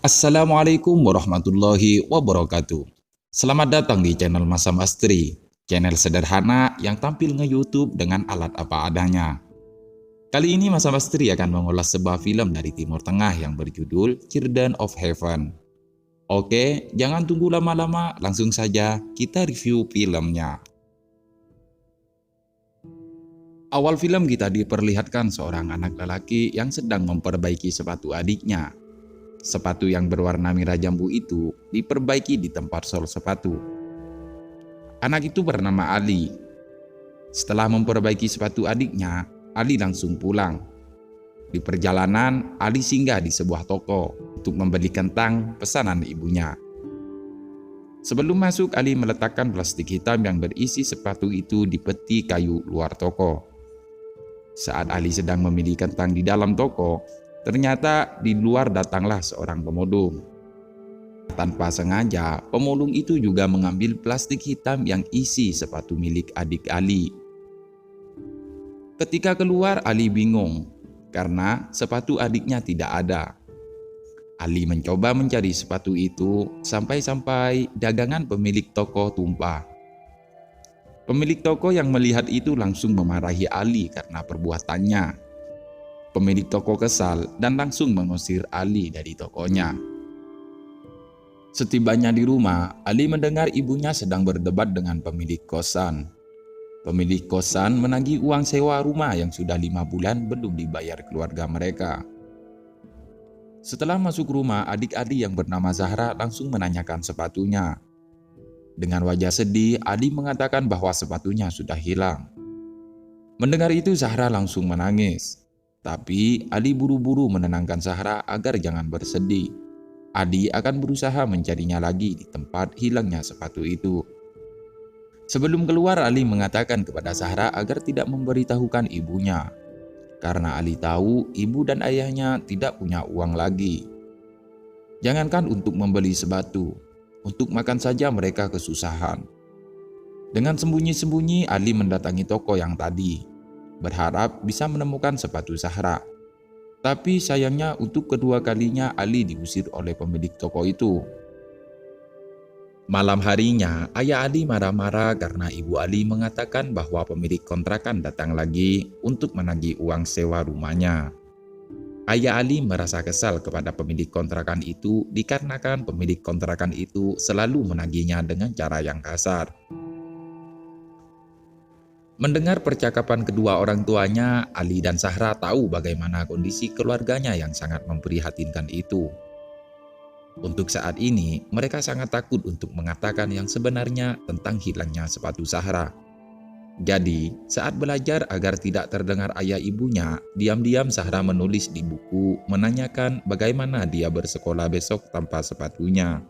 Assalamualaikum warahmatullahi wabarakatuh. Selamat datang di channel Masa Mastri, channel sederhana yang tampil nge-YouTube dengan alat apa adanya. Kali ini Masa Mastri akan mengulas sebuah film dari Timur Tengah yang berjudul Children of Heaven. Oke, jangan tunggu lama-lama, langsung saja kita review filmnya. Awal film kita diperlihatkan seorang anak lelaki yang sedang memperbaiki sepatu adiknya. Sepatu yang berwarna merah jambu itu diperbaiki di tempat sol sepatu. Anak itu bernama Ali. Setelah memperbaiki sepatu adiknya, Ali langsung pulang. Di perjalanan, Ali singgah di sebuah toko untuk membeli kentang pesanan ibunya. Sebelum masuk, Ali meletakkan plastik hitam yang berisi sepatu itu di peti kayu luar toko. Saat Ali sedang memilih kentang di dalam toko, ternyata di luar datanglah seorang pemulung. Tanpa sengaja, pemulung itu juga mengambil plastik hitam yang isi sepatu milik adik Ali. Ketika keluar, Ali bingung karena sepatu adiknya tidak ada. Ali mencoba mencari sepatu itu sampai-sampai dagangan pemilik toko tumpah. Pemilik toko yang melihat itu langsung memarahi Ali karena perbuatannya. Pemilik toko kesal dan langsung mengusir Ali dari tokonya. Setibanya di rumah, Ali mendengar ibunya sedang berdebat dengan pemilik kosan. Pemilik kosan menagih uang sewa rumah yang sudah 5 bulan belum dibayar keluarga mereka. Setelah masuk rumah, adik Ali yang bernama Zahra langsung menanyakan sepatunya. Dengan wajah sedih, Ali mengatakan bahwa sepatunya sudah hilang. Mendengar itu, Zahra langsung menangis. Tapi Ali buru-buru menenangkan Zahra agar jangan bersedih. Adi akan berusaha mencarinya lagi di tempat hilangnya sepatu itu. Sebelum keluar, Ali mengatakan kepada Zahra agar tidak memberitahukan ibunya. Karena Ali tahu ibu dan ayahnya tidak punya uang lagi. Jangankan untuk membeli sepatu, untuk makan saja mereka kesusahan. Dengan sembunyi-sembunyi, Ali mendatangi toko yang tadi, berharap bisa menemukan sepatu Zahra. Tapi sayangnya untuk kedua kalinya Ali diusir oleh pemilik toko itu. Malam harinya, ayah Ali marah-marah karena ibu Ali mengatakan bahwa pemilik kontrakan datang lagi untuk menagih uang sewa rumahnya. Ayah Ali merasa kesal kepada pemilik kontrakan itu dikarenakan pemilik kontrakan itu selalu menagihnya dengan cara yang kasar. Mendengar percakapan kedua orang tuanya, Ali dan Zahra tahu bagaimana kondisi keluarganya yang sangat memprihatinkan itu. Untuk saat ini, mereka sangat takut untuk mengatakan yang sebenarnya tentang hilangnya sepatu Zahra. Jadi, saat belajar agar tidak terdengar ayah ibunya, diam-diam Zahra menulis di buku menanyakan bagaimana dia bersekolah besok tanpa sepatunya.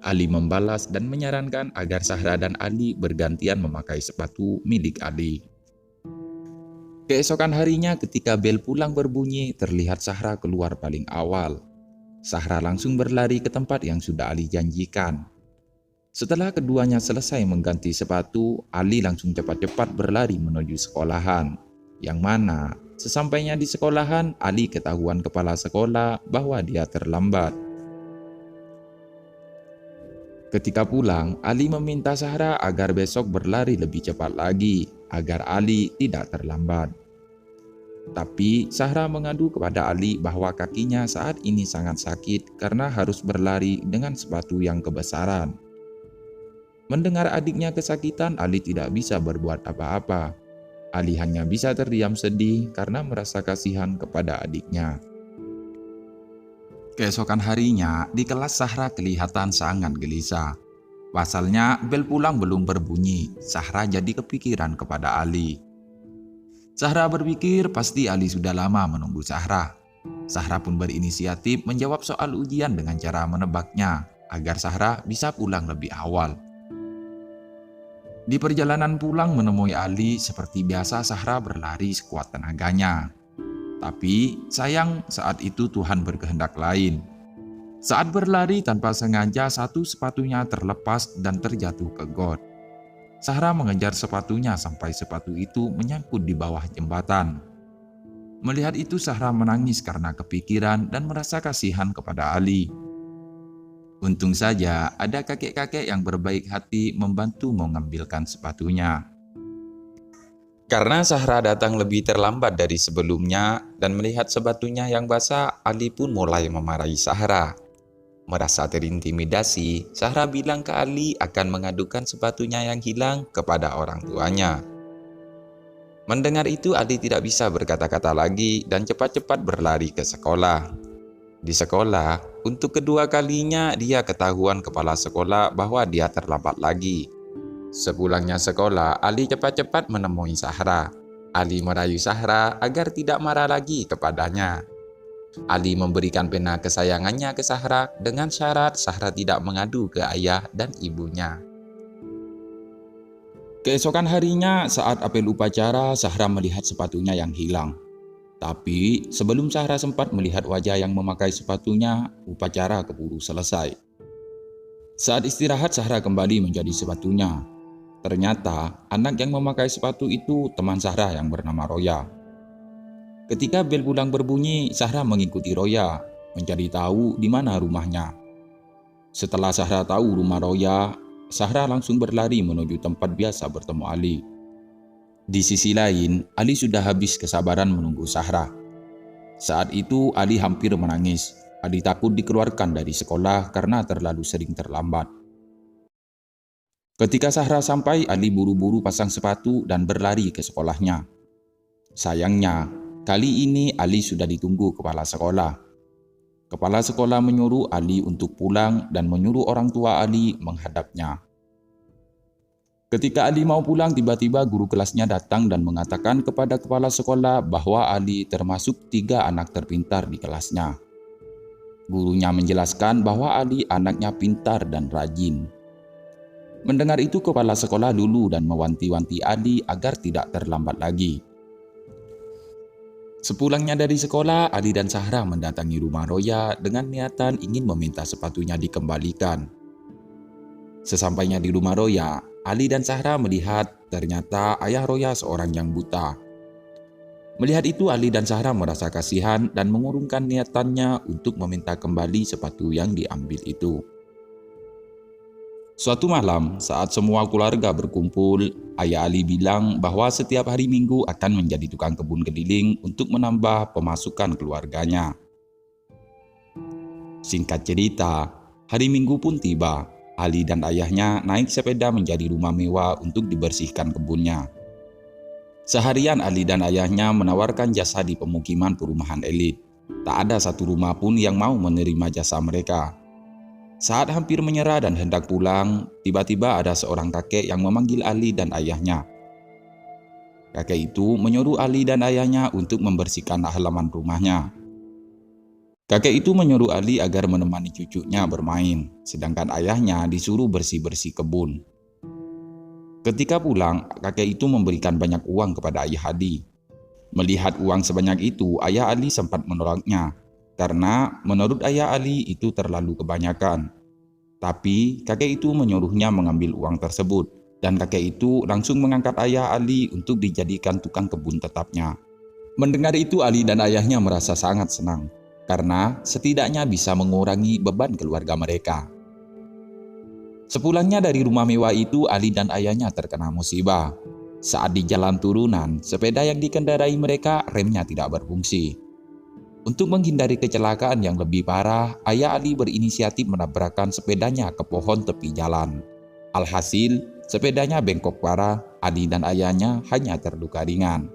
Ali membalas dan menyarankan agar Zahra dan Ali bergantian memakai sepatu milik Ali. Keesokan harinya ketika bel pulang berbunyi, terlihat Zahra keluar paling awal. Zahra langsung berlari ke tempat yang sudah Ali janjikan. Setelah keduanya selesai mengganti sepatu, Ali langsung cepat-cepat berlari menuju sekolahan. Yang mana, sesampainya di sekolahan, Ali ketahuan kepala sekolah bahwa dia terlambat. Ketika pulang, Ali meminta Zahra agar besok berlari lebih cepat lagi, agar Ali tidak terlambat. Tapi Zahra mengadu kepada Ali bahwa kakinya saat ini sangat sakit karena harus berlari dengan sepatu yang kebesaran. Mendengar adiknya kesakitan, Ali tidak bisa berbuat apa-apa. Ali hanya bisa terdiam sedih karena merasa kasihan kepada adiknya. Keesokan harinya, di kelas Zahra kelihatan sangat gelisah. Pasalnya, bel pulang belum berbunyi. Zahra jadi kepikiran kepada Ali. Zahra berpikir pasti Ali sudah lama menunggu Zahra. Zahra pun berinisiatif menjawab soal ujian dengan cara menebaknya, agar Zahra bisa pulang lebih awal. Di perjalanan pulang menemui Ali, seperti biasa Zahra berlari sekuat tenaganya. Tapi sayang saat itu Tuhan berkehendak lain. Saat berlari tanpa sengaja satu sepatunya terlepas dan terjatuh ke got. Zahra mengejar sepatunya sampai sepatu itu menyangkut di bawah jembatan. Melihat itu Zahra menangis karena kepikiran dan merasa kasihan kepada Ali. Untung saja ada kakek-kakek yang berbaik hati membantu mengambilkan sepatunya. Karena Zahra datang lebih terlambat dari sebelumnya dan melihat sepatunya yang basah, Ali pun mulai memarahi Zahra. Merasa terintimidasi, Zahra bilang ke Ali akan mengadukan sepatunya yang hilang kepada orang tuanya. Mendengar itu, Ali tidak bisa berkata-kata lagi dan cepat-cepat berlari ke sekolah. Di sekolah, untuk kedua kalinya dia ketahuan kepala sekolah bahwa dia terlambat lagi. Sepulangnya sekolah, Ali cepat-cepat menemui Zahra. Ali merayu Zahra agar tidak marah lagi kepadanya. Ali memberikan pena kesayangannya ke Zahra dengan syarat Zahra tidak mengadu ke ayah dan ibunya. Keesokan harinya, saat apel upacara, Zahra melihat sepatunya yang hilang. Tapi sebelum Zahra sempat melihat wajah yang memakai sepatunya, upacara keburu selesai. Saat istirahat, Zahra kembali menjadi sepatunya. Ternyata anak yang memakai sepatu itu teman Zahra yang bernama Roya. Ketika bel pulang berbunyi, Zahra mengikuti Roya, mencari tahu di mana rumahnya. Setelah Zahra tahu rumah Roya, Zahra langsung berlari menuju tempat biasa bertemu Ali. Di sisi lain, Ali sudah habis kesabaran menunggu Zahra. Saat itu Ali hampir menangis. Ali takut dikeluarkan dari sekolah karena terlalu sering terlambat. Ketika Zahra sampai, Ali buru-buru pasang sepatu dan berlari ke sekolahnya. Sayangnya, kali ini Ali sudah ditunggu kepala sekolah. Kepala sekolah menyuruh Ali untuk pulang dan menyuruh orang tua Ali menghadapnya. Ketika Ali mau pulang, tiba-tiba guru kelasnya datang dan mengatakan kepada kepala sekolah bahwa Ali termasuk 3 anak terpintar di kelasnya. Gurunya menjelaskan bahwa Ali anaknya pintar dan rajin. Mendengar itu, kepala sekolah luluh dan mewanti-wanti Ali agar tidak terlambat lagi. Sepulangnya dari sekolah, Ali dan Zahra mendatangi rumah Roya dengan niatan ingin meminta sepatunya dikembalikan. Sesampainya di rumah Roya, Ali dan Zahra melihat ternyata ayah Roya seorang yang buta. Melihat itu, Ali dan Zahra merasa kasihan dan mengurungkan niatannya untuk meminta kembali sepatu yang diambil itu. Suatu malam, saat semua keluarga berkumpul, ayah Ali bilang bahwa setiap hari Minggu akan menjadi tukang kebun keliling untuk menambah pemasukan keluarganya. Singkat cerita, hari Minggu pun tiba. Ali dan ayahnya naik sepeda menjadi rumah mewah untuk dibersihkan kebunnya. Seharian Ali dan ayahnya menawarkan jasa di pemukiman perumahan elit. Tak ada satu rumah pun yang mau menerima jasa mereka. Saat hampir menyerah dan hendak pulang, tiba-tiba ada seorang kakek yang memanggil Ali dan ayahnya. Kakek itu menyuruh Ali dan ayahnya untuk membersihkan halaman rumahnya. Kakek itu menyuruh Ali agar menemani cucunya bermain, sedangkan ayahnya disuruh bersih-bersih kebun. Ketika pulang, kakek itu memberikan banyak uang kepada ayah Ali. Melihat uang sebanyak itu, ayah Ali sempat menolaknya. Karena menurut ayah Ali itu terlalu kebanyakan. Tapi kakek itu menyuruhnya mengambil uang tersebut, dan kakek itu langsung mengangkat ayah Ali untuk dijadikan tukang kebun tetapnya. Mendengar itu, Ali dan ayahnya merasa sangat senang, karena setidaknya bisa mengurangi beban keluarga mereka. Sepulangnya dari rumah mewah itu, Ali dan ayahnya terkena musibah. Saat di jalan turunan, sepeda yang dikendarai mereka remnya tidak berfungsi. Untuk menghindari kecelakaan yang lebih parah, ayah Ali berinisiatif menabrakkan sepedanya ke pohon tepi jalan. Alhasil, sepedanya bengkok parah, Ali dan ayahnya hanya terluka ringan.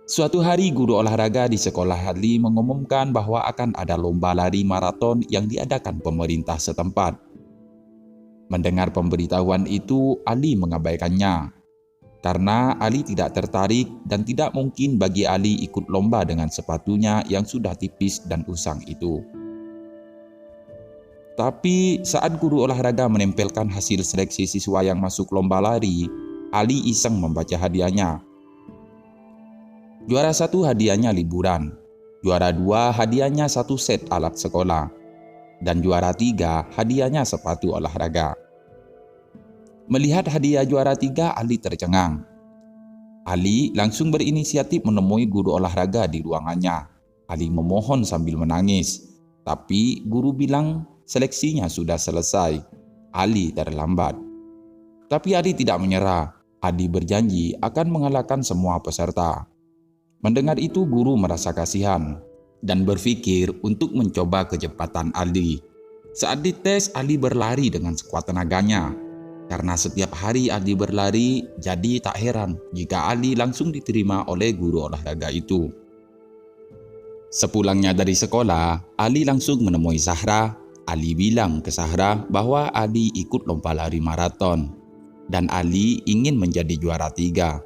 Suatu hari, guru olahraga di sekolah Ali mengumumkan bahwa akan ada lomba lari maraton yang diadakan pemerintah setempat. Mendengar pemberitahuan itu, Ali mengabaikannya. Karena Ali tidak tertarik dan tidak mungkin bagi Ali ikut lomba dengan sepatunya yang sudah tipis dan usang itu. Tapi saat guru olahraga menempelkan hasil seleksi siswa yang masuk lomba lari, Ali iseng membaca hadiahnya. Juara 1 hadiahnya liburan, juara 2 hadiahnya 1 set alat sekolah, dan juara 3 hadiahnya sepatu olahraga. Melihat hadiah juara 3, Ali tercengang. Ali langsung berinisiatif menemui guru olahraga di ruangannya. Ali memohon sambil menangis. Tapi guru bilang seleksinya sudah selesai. Ali terlambat. Tapi Ali tidak menyerah. Ali berjanji akan mengalahkan semua peserta. Mendengar itu guru merasa kasihan dan berpikir untuk mencoba kecepatan Ali. Saat dites, Ali berlari dengan sekuat tenaganya. Karena setiap hari Ali berlari, jadi tak heran jika Ali langsung diterima oleh guru olahraga itu. Sepulangnya dari sekolah, Ali langsung menemui Zahra. Ali bilang ke Zahra bahwa Ali ikut lomba lari maraton dan Ali ingin menjadi juara 3.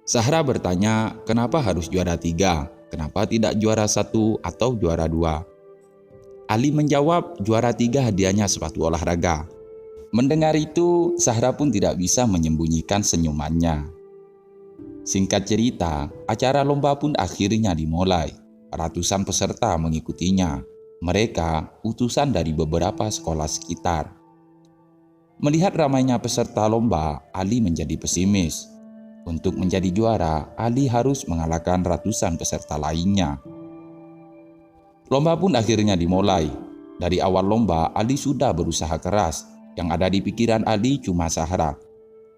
Zahra bertanya, kenapa harus juara 3? Kenapa tidak juara 1 atau juara 2? Ali menjawab, juara 3 hadiahnya sepatu olahraga. Mendengar itu, Zahra pun tidak bisa menyembunyikan senyumannya. Singkat cerita, acara lomba pun akhirnya dimulai. Ratusan peserta mengikutinya. Mereka utusan dari beberapa sekolah sekitar. Melihat ramainya peserta lomba, Ali menjadi pesimis. Untuk menjadi juara, Ali harus mengalahkan ratusan peserta lainnya. Lomba pun akhirnya dimulai. Dari awal lomba, Ali sudah berusaha keras. Yang ada di pikiran Ali cuma Zahra.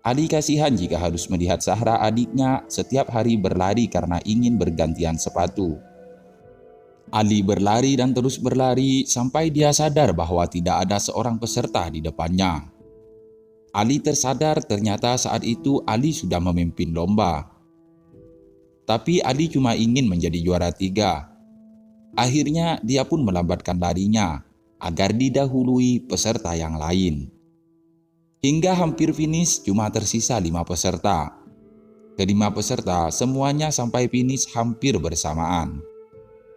Ali kasihan jika harus melihat Zahra adiknya setiap hari berlari karena ingin bergantian sepatu. Ali berlari dan terus berlari sampai dia sadar bahwa tidak ada seorang peserta di depannya. Ali tersadar ternyata saat itu Ali sudah memimpin lomba. Tapi Ali cuma ingin menjadi juara 3. Akhirnya dia pun melambatkan larinya agar didahului peserta yang lain. Hingga hampir finish cuma tersisa 5 peserta. Kelima peserta semuanya sampai finish hampir bersamaan.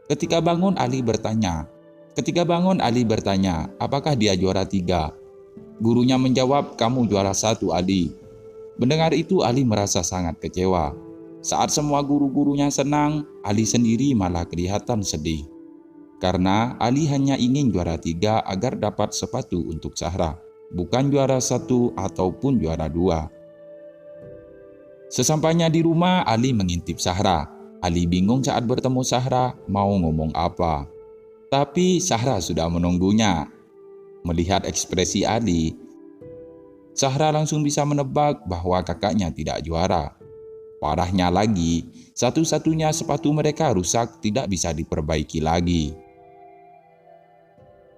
Ketika bangun Ali bertanya, apakah dia juara 3? Gurunya menjawab, kamu juara 1 Ali. Mendengar itu Ali merasa sangat kecewa. Saat semua guru-gurunya senang, Ali sendiri malah kelihatan sedih. Karena Ali hanya ingin juara 3 agar dapat sepatu untuk Zahra, bukan juara 1 ataupun juara 2. Sesampainya di rumah, Ali mengintip Zahra. Ali bingung saat bertemu Zahra mau ngomong apa. Tapi Zahra sudah menunggunya. Melihat ekspresi Ali, Zahra langsung bisa menebak bahwa kakaknya tidak juara. Parahnya lagi, satu-satunya sepatu mereka rusak tidak bisa diperbaiki lagi.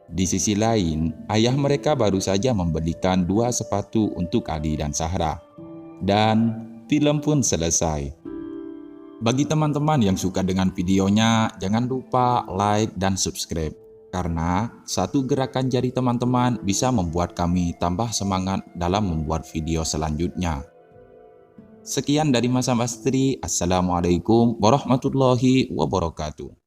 Di sisi lain, ayah mereka baru saja membelikan 2 sepatu untuk Ali dan Zahra. Dan film pun selesai. Bagi teman-teman yang suka dengan videonya, jangan lupa like dan subscribe. Karena satu gerakan jari teman-teman bisa membuat kami tambah semangat dalam membuat video selanjutnya. Sekian dari Mas Astri. Assalamualaikum warahmatullahi wabarakatuh.